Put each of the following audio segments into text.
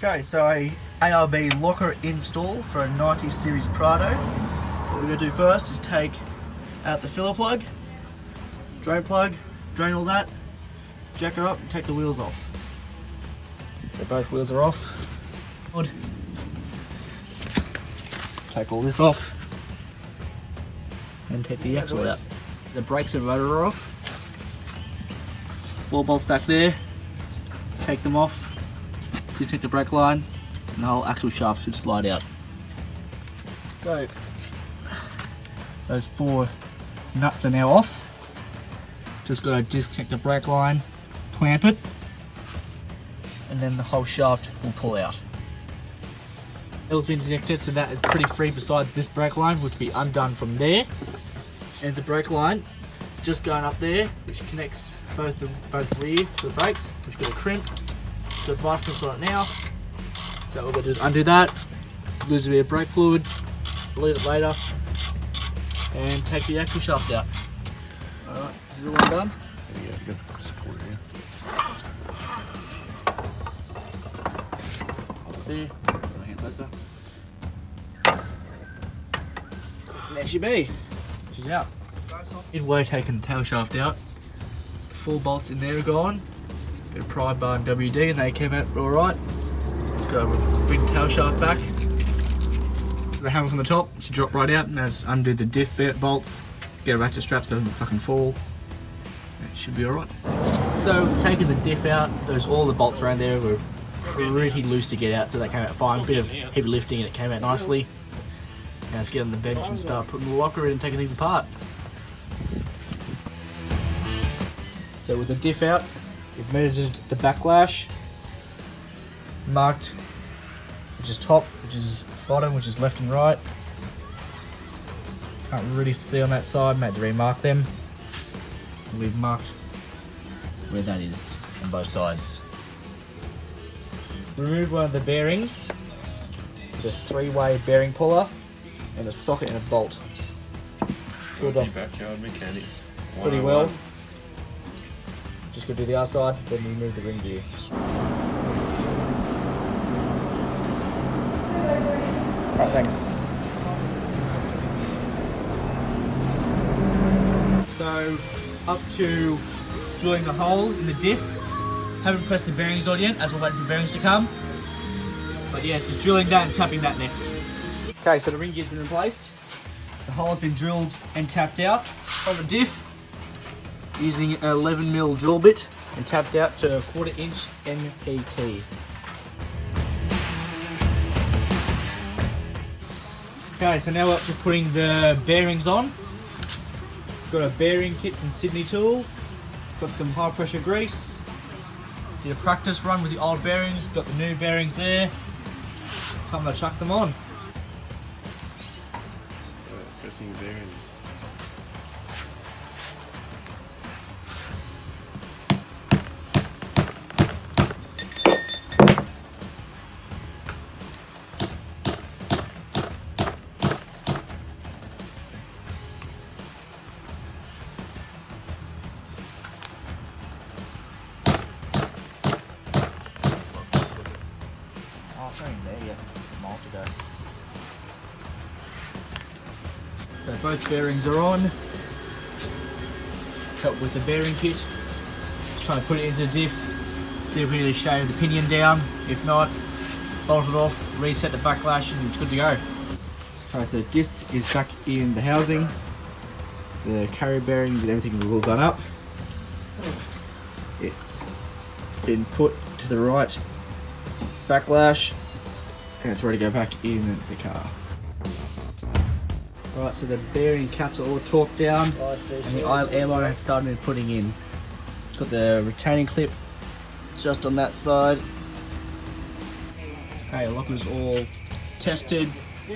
Okay, so a ARB locker install for a 90 series Prado. What we're going to do first is take out the filler plug, drain all that, jack her up and take the wheels off. So both wheels are off. Good. Take all this off and take the axle out. The brakes and rotor are off. 4 bolts back there. Take them off. Disconnect the brake line and the whole axle shaft should slide out. So those 4 nuts are now off. Just got to disconnect the brake line, clamp it, and then the whole shaft will pull out. It's been disconnected, so that is pretty free besides this brake line, which will be undone from there. And the brake line just going up there, which connects both rear to the brakes, which got a crimp. Got vice grips on it now. So what we're going to do is undo that, lose a bit of brake fluid, bleed it later, and take the axle shaft out. Alright, this is all done. Yeah, you got to support it here. Hold it there, put my hand closer. And there she be. She's out. Midway taking the tail shaft out. 4 bolts in there are gone. Bit of pry bar and WD and they came out alright. Let's go bring the tail shaft back. The hammer from the top should drop right out. Now just undo the diff bolts, get a ratchet strap so it doesn't fucking fall. It should be alright. So taking the diff out, all the bolts around there were pretty loose to get out, so they came out fine. Bit of heavy lifting and it came out nicely. Now let's get on the bench and start putting the locker in and taking things apart. So with the diff out, we've measured the backlash, marked which is top, which is bottom, which is left and right. Can't really see on that side, might have to remark them. We've marked where that is on both sides. Remove one of the bearings with a 3-way bearing puller and a socket and a bolt. Pulled off backyard mechanics. pretty well. Just go do the other side, then remove the ring gear. Alright, thanks. So, up to drilling the hole in the diff. Haven't pressed the bearings on yet, as we're waiting for bearings to come. But yeah, so drilling that and tapping that next. Okay, so the ring gear's been replaced. The hole's been drilled and tapped out on the diff using an 11mm drill bit and tapped out to 1/4 inch NPT. Okay, so now we're up to putting the bearings on. Got a bearing kit from Sydney Tools. Got some high pressure grease. Did a practice run with the old bearings. Got the new bearings there. Time to chuck them on. Pressing bearings. So both bearings are on. Cut with the bearing kit. Just trying to put it into the diff. See if we need to shave the pinion down. If not, bolt it off, reset the backlash, and it's good to go. Alright, so this is back in the housing. The carrier bearings and everything is all done up. It's been put to the right backlash, and it's ready to go back in the car. Right, so the bearing caps are all torqued down and the air line has started putting in. It's got the retaining clip just on that side. Okay, the locker's all tested.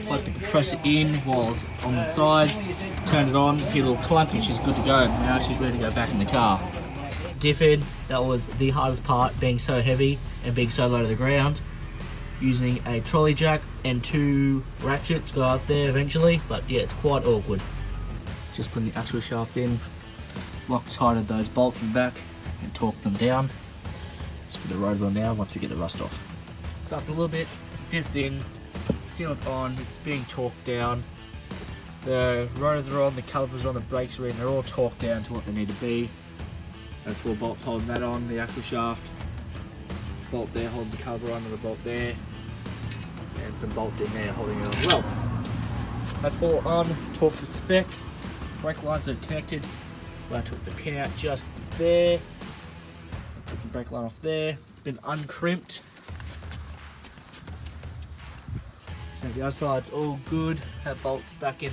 Plug the compressor in while it's on the side. Turn it on, hit a little clunk and she's good to go. Now she's ready to go back in the car. Diff head, that was the hardest part, being so heavy and being so low to the ground. Using a trolley jack and 2 ratchets go up there eventually, but yeah, it's quite awkward. Just putting the actual shafts in, Loctited those bolts in the back and torqued them down. Just put the rotors on now once we get the rust off. So after a little bit, diffs in, sealant's on, it's being torqued down. The rotors are on, the calipers are on, the brakes are in, they're all torqued down to what they need to be. There's 4 bolts holding that on, the axle shaft. Bolt there holding the caliper on, and the bolt there. And some bolts in there holding it on as well. That's all on, torqued to spec. Brake lines are connected. I took the pin out just there. I took the brake line off there. It's been uncrimped. So the other side's all good. That bolt's back in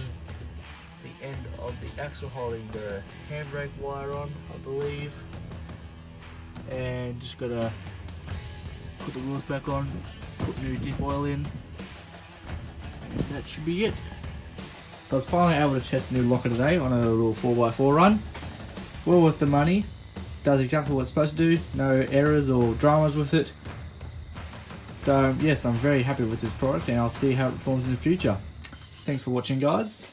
the end of the axle holding the handbrake wire on, I believe. And just gotta put the wheels back on, put new diff oil in, and that should be it. So I was finally able to test the new locker today on a little 4x4 run. Well worth the money. Does exactly what it's supposed to do. No errors or dramas with it. So yes, I'm very happy with this product and I'll see how it performs in the future. Thanks for watching, guys.